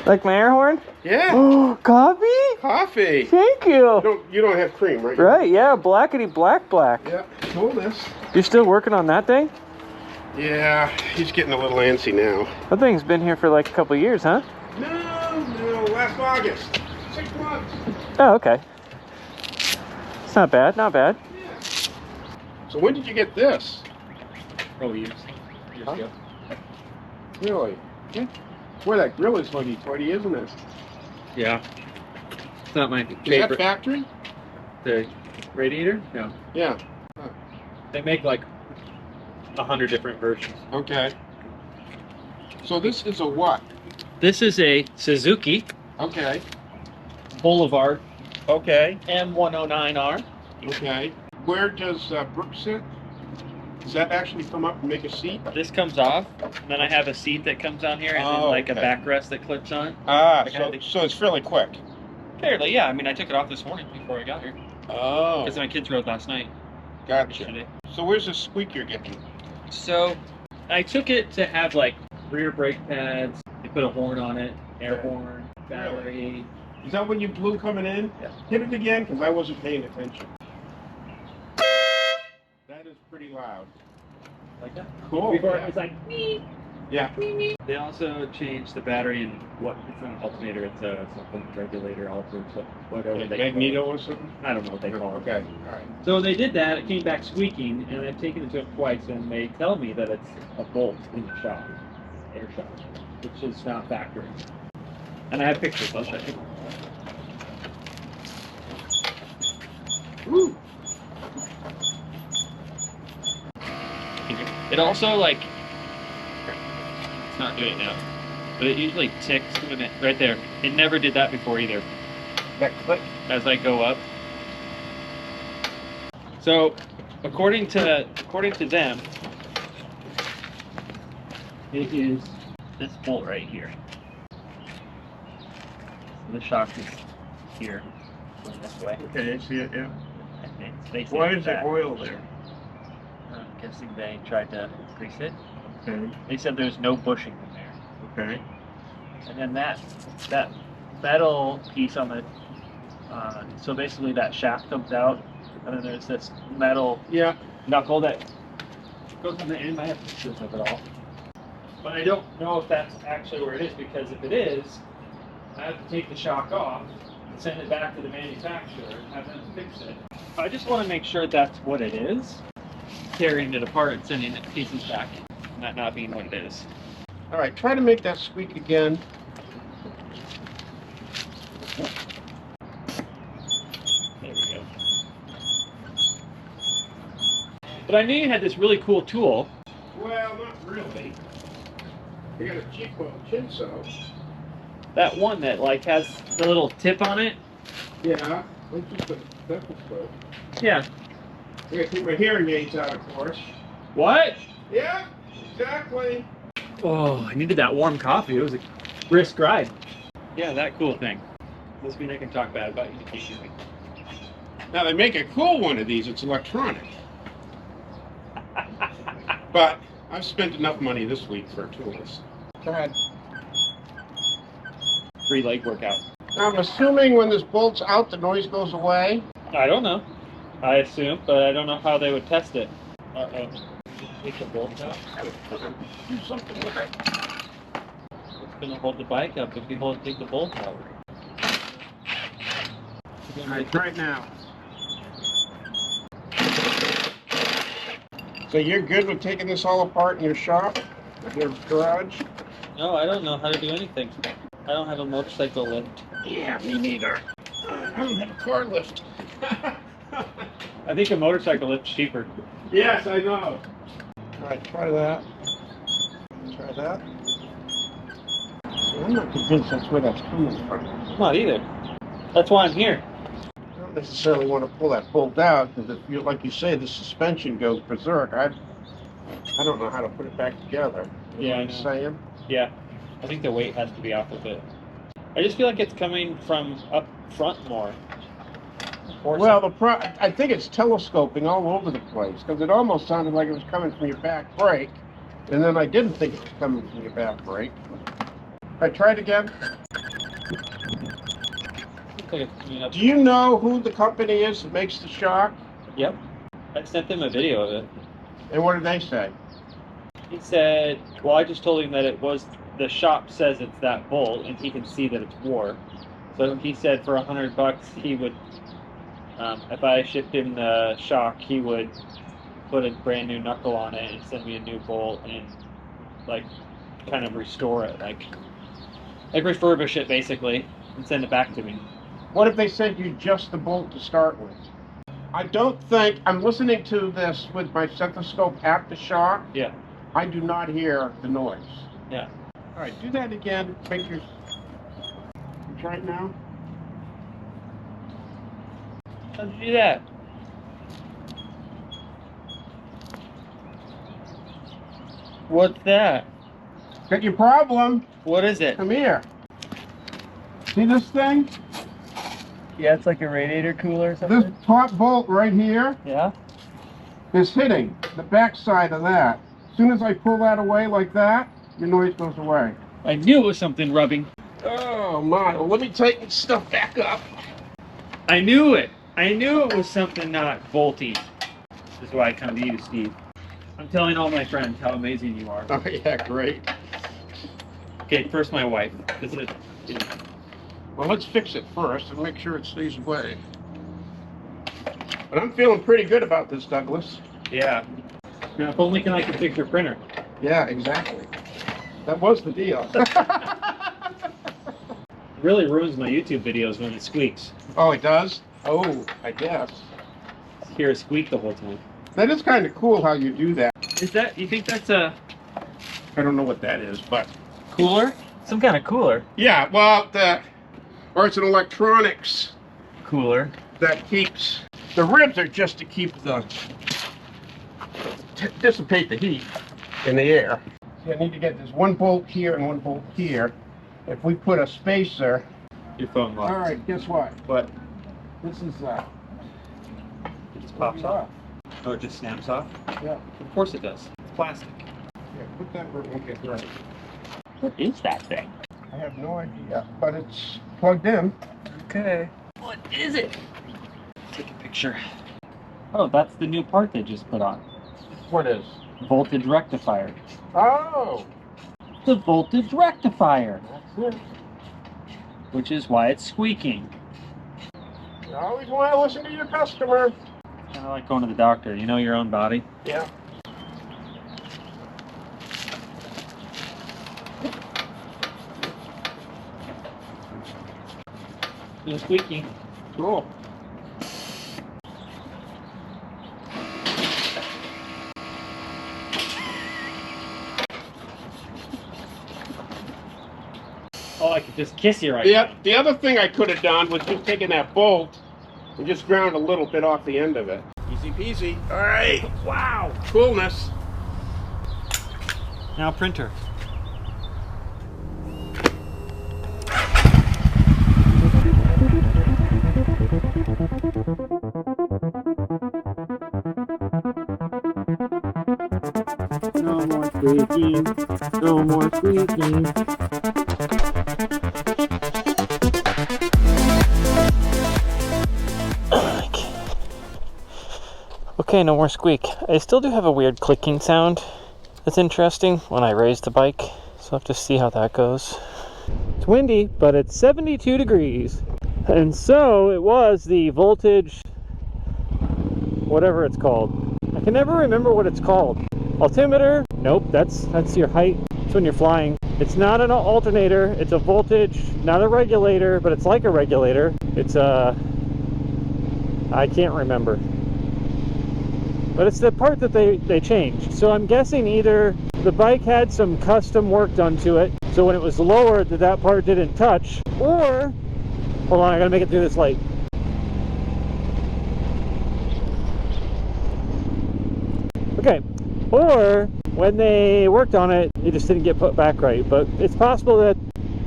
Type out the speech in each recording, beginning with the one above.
Like my air horn? Yeah. Oh, coffee? Coffee. Thank you. You don't have cream, right? Right, yeah, blackety black. Yeah. Hold this. You're still working on that thing? Yeah, he's getting a little antsy now. That thing's been here for like a couple of years, huh? No, last August. 6 months. Oh, okay. It's not bad, not bad. Yeah. So when did you get this? Oh, years ago. Really? Yeah. Boy, that grill is hoity-toity, isn't it? Yeah. It's not my Is favorite. that factory? The radiator? No. Yeah. They make like 100 different versions. Okay. So this is a what? This is a Suzuki Okay. Boulevard Okay. M109R. Okay. Where does Brooke sit? Does that actually come up and make a seat? This comes off, and then I have a seat that comes on here, and then like a backrest that clips on. Ah, Okay. so it's fairly quick. Fairly, yeah. I mean, I took it off this morning before I got here. Oh. Because my kids rode last night. Gotcha. Yesterday. So where's the squeak you're getting? So, I took it to have like rear brake pads. They put a horn on it, air horn, battery. Is that when you blew coming in? Yeah. Hit it again, because I wasn't paying attention. That is pretty loud. Like that. Cool. Before Yeah. it was like, meep, Yeah. meep, meep. They also changed the battery and what, it's not an alternator, it's a something regulator, alternator, so whatever they call Magneto it. or something? I don't know what they call it. Okay. All right. So they did that, it came back squeaking, and I've taken it to them twice, and they tell me that it's a bolt in the shock, air shock, which is not factory. And I have pictures, I'll show you. Woo. It also, like, it's not doing it now, but it usually ticks when it, right there. It never did that before either. That click. As I go up. So, according to them, it is this bolt right here. So the shock is here, going this way. Okay, I see it, yeah. And they say Why it's is there that. oil there? I'm guessing they tried to grease it. Okay. They said there's no bushing in there. Okay. And then that metal piece on the, so basically that shaft comes out, and then there's this metal knuckle that goes on the end. I have pictures of it all. But I don't know if that's actually where it is, because if it is, I have to take the shock off and send it back to the manufacturer and have them fix it. I just want to make sure that's what it is. Tearing it apart and sending it pieces back, and that not being what it is. All right, try to make that squeak again. There we go. But I knew you had this really cool tool. Well, not really. I got a cheap chin sew. That one that like has the little tip on it. Yeah, it's just a stethoscope. Yeah. I gotta take my hearing aids out, of course. What? Yeah, exactly. Oh, I needed that warm coffee. It was a brisk ride. Yeah, that cool thing. Doesn't mean I can talk bad about you occasionally. Now they make a cool one of these. It's electronic. But I've spent enough money this week for tools. Go ahead. Free leg workout. Now I'm assuming when this bolt's out, the noise goes away. I don't know. I assume, but I don't know how they would test it. Uh-oh. Take the bolt out. Do something with it. It's gonna hold the bike up if you take the bolt out. All right, try it now. So you're good with taking this all apart in your shop? Your garage? No, I don't know how to do anything. I don't have a motorcycle lift. Yeah, me neither. I don't have a car lift. I think a motorcycle lift's cheaper. Yes, I know. All right, try that. Try that. I'm not convinced that's where that's coming from. I'm not either. That's why I'm here. I don't necessarily want to pull that bolt out because if you, like you say, the suspension goes berserk. I don't know how to put it back together. You know what I'm saying? Yeah. I think the weight has to be off of it. I just feel like it's coming from up front more. Well, I think it's telescoping all over the place because it almost sounded like it was coming from your back brake, and then I didn't think it was coming from your back brake. I tried again. Do you know who the company is that makes the shock? Yep. I sent them a video of it. And what did they say? He said, well, I just told him that it was, the shop says it's that bolt, and he can see that it's wore. So he said for $100 he would, if I shipped him the shock, he would put a brand new knuckle on it and send me a new bolt and like kind of restore it, like refurbish it basically and send it back to me. What if they sent you just the bolt to start with? I don't think, I'm listening to this with my stethoscope at the shock. Yeah. I do not hear the noise. Yeah. All right, do that again. Make your, try it now. How'd you do that? What's that? Got your problem? What is it? Come here. See this thing? Yeah, it's like a radiator cooler or something. This top bolt right here Yeah? is hitting the back side of that. As soon as I pull that away like that, your noise goes away. I knew it was something rubbing. Oh my, well, let me tighten stuff back up. I knew it. I knew it was something not bolty. This is why I come to you, Steve. I'm telling all my friends how amazing you are. Oh yeah, great. Okay, first my wife. This is, Well, let's fix it first and make sure it stays away. But I'm feeling pretty good about this, Douglas. yeah. Now, if only I could fix your printer. Yeah, exactly. That was the deal. It really ruins my YouTube videos when it squeaks. Oh, it does? Oh, I guess. Hear it squeak the whole time. That is kind of cool how you do that. Is that, you think that's a I don't know what that is, but... cooler? Some kind of cooler. Yeah, well, or it's an electronics Cooler. that keeps... The ribs are just to keep the... dissipate the heat in the air. See, I need to get this one bolt here and one bolt here. If we put a spacer... Your phone locked. All right, guess what? What? This is... It just pops off. Oh, it just snaps off? Yeah. Of course it does. It's plastic. Yeah, put that where it won't get right. What is that thing? I have no idea, but it's plugged in. Okay. What is it? Take a picture. Oh, that's the new part they just put on. What is? Voltage rectifier. Oh! The voltage rectifier. That's it. Which is why it's squeaking. You always want to listen to your customer. Kind of like going to the doctor. You know your own body. Yeah. No squeaking. Cool. Oh, I could just kiss you right now. Yeah, the other thing I could have done was just taken that bolt and just ground a little bit off the end of it. Easy peasy. All right. Wow. Coolness. Now printer. No more squeaking. No more squeaking. Okay, no more squeak. I still do have a weird clicking sound that's interesting when I raise the bike, so I'll have to see how that goes. It's windy, but it's 72 degrees. And so it was the voltage, whatever it's called. I can never remember what it's called. Altimeter, Nope, that's your height. It's when you're flying. It's not an alternator, it's a voltage, not a regulator, but it's like a regulator. It's a, I can't remember. But it's the part that they changed. So I'm guessing either the bike had some custom work done to it, so when it was lowered that part didn't touch, or, hold on, I gotta make it through this light. Okay, or when they worked on it, it just didn't get put back right. But it's possible that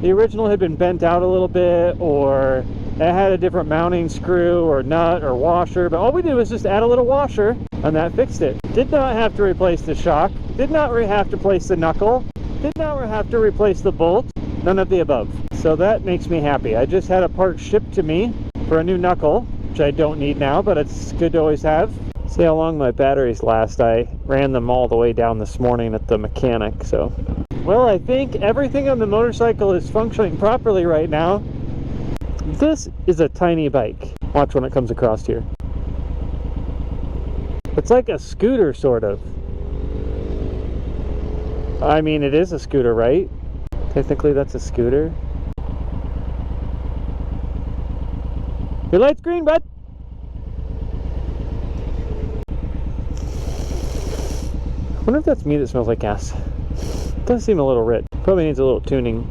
the original had been bent out a little bit, or it had a different mounting screw or nut or washer. But all we did was just add a little washer, and that fixed it. Did not have to replace the shock, did not have to replace the knuckle, did not have to replace the bolt, none of the above. So that makes me happy. I just had a part shipped to me for a new knuckle, which I don't need now, but it's good to always have. See how long my batteries last. I ran them all the way down this morning at the mechanic, so. Well, I think everything on the motorcycle is functioning properly right now. This is a tiny bike. Watch when it comes across here. It's like a scooter, sort of. I mean, it is a scooter, right? Technically, that's a scooter. Your light's green, bud. I wonder if that's me that smells like gas. It does seem a little rich. Probably needs a little tuning.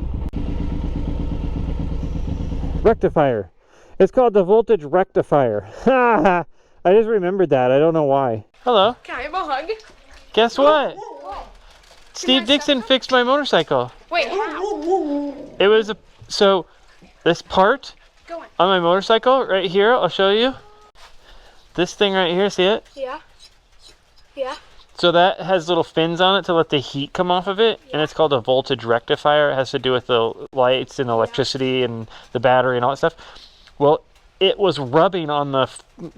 Rectifier. It's called the voltage rectifier. Ha! I just remembered that. I don't know why. Hello. Can I have a hug? Guess what? What? Steve Dixon fixed my motorcycle. Wait, how? It was so this part Go on my motorcycle right here, I'll show you. This thing right here, see it? Yeah. Yeah. So that has little fins on it to let the heat come off of it, and it's called a voltage rectifier. It has to do with the lights and electricity and the battery and all that stuff. Well, it was rubbing on the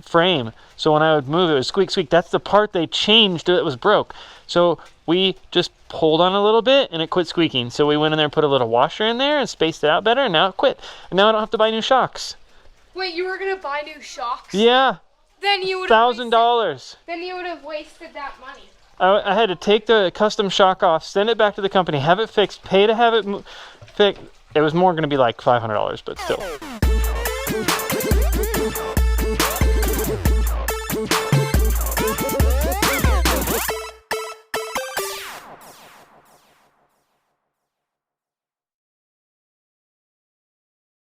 frame, so when I would move it was squeak squeak. That's the part they changed that was broke. So we just pulled on a little bit and it quit squeaking. So we went in there and put a little washer in there and spaced it out better, and now it quit. And now I don't have to buy new shocks. Wait, you were gonna buy new shocks? Yeah. Then you would $1,000. Then you would have wasted that money. I had to take the custom shock off, send it back to the company, have it fixed, pay to have it fixed. It was more going to be like $500, but still.